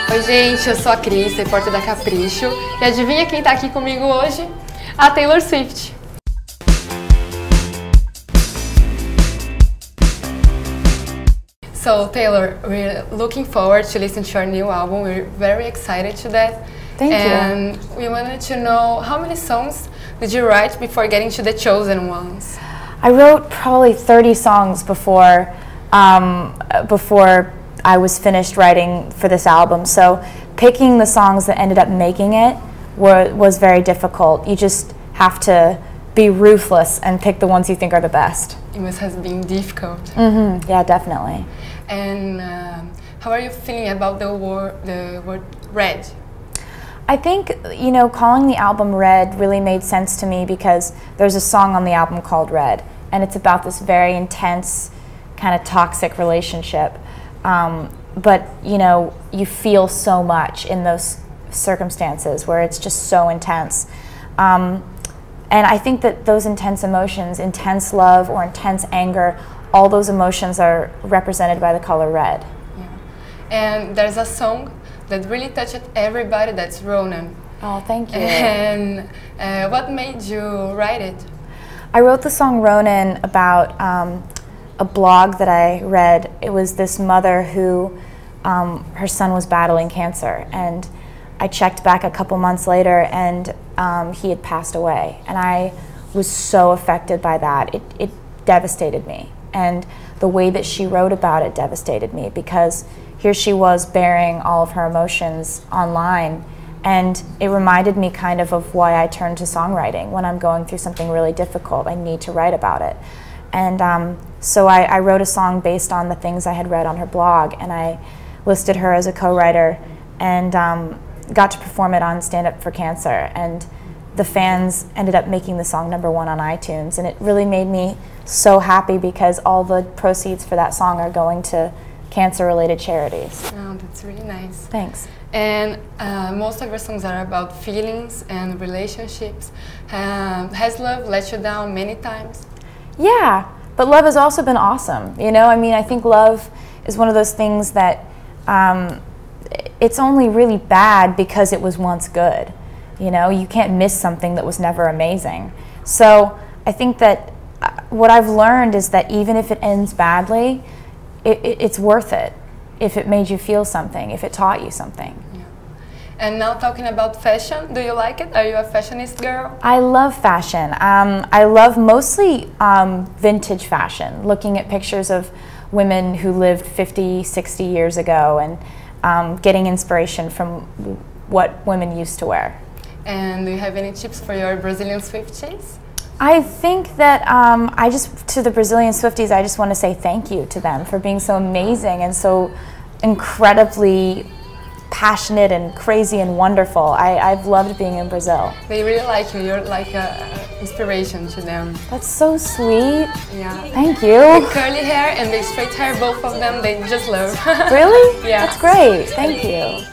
Oi gente, eu sou a Cris, repórter da Capricho, e adivinha quem tá aqui comigo hoje? A Taylor Swift. So Taylor, we're looking forward to listen to your new album. We're very excited to that. Thank you. And we wanted to know, how many songs did you write before getting to the chosen ones? I wrote probably 30 songs before I was finished writing for this album. So picking the songs that ended up making it was very difficult. You just have to be ruthless and pick the ones you think are the best. It must have been difficult. Mm-hmm. Yeah, definitely. And how are you feeling about the word red? I think, you know, calling the album Red really made sense to me because there's a song on the album called Red, and it's about this very intense, kind of toxic relationship. But, you know, you feel so much in those circumstances where it's just so intense. And I think that those intense emotions, intense love or intense anger, all those emotions are represented by the color red. Yeah. And there's a song that really touched everybody, that's Ronan. Oh, thank you. And what made you write it? I wrote the song Ronan about a blog that I read. It was this mother who, her son was battling cancer, and I checked back a couple months later and he had passed away. And I was so affected by that. It devastated me. And the way that she wrote about it devastated me because here she was bearing all of her emotions online, and it reminded me kind of why I turn to songwriting. When I'm going through something really difficult, I need to write about it. And so I wrote a song based on the things I had read on her blog, and I listed her as a co-writer and got to perform it on Stand Up for Cancer. And the fans ended up making the song #1 on iTunes, and it really made me so happy because all the proceeds for that song are going to cancer-related charities. Oh, that's really nice. Thanks. And most of your songs are about feelings and relationships. Has love let you down many times? Yeah, but love has also been awesome. You know, I mean, I think love is one of those things that it's only really bad because it was once good. You know, you can't miss something that was never amazing. So I think that what I've learned is that even if it ends badly, it's worth it if it made you feel something, if it taught you something. Yeah. And now talking about fashion, do you like it? Are you a fashionist girl? I love fashion. I love mostly vintage fashion, looking at pictures of women who lived 50, 60 years ago and getting inspiration from what women used to wear. And do you have any tips for your Brazilian Swifties? I think that to the Brazilian Swifties, I just want to say thank you to them for being so amazing and so incredibly passionate and crazy and wonderful. I've loved being in Brazil. They really like you. You're like an inspiration to them. That's so sweet. Yeah. Thank you. The curly hair and the straight hair, both of them, they just love. Really? Yeah. That's great. Thank you.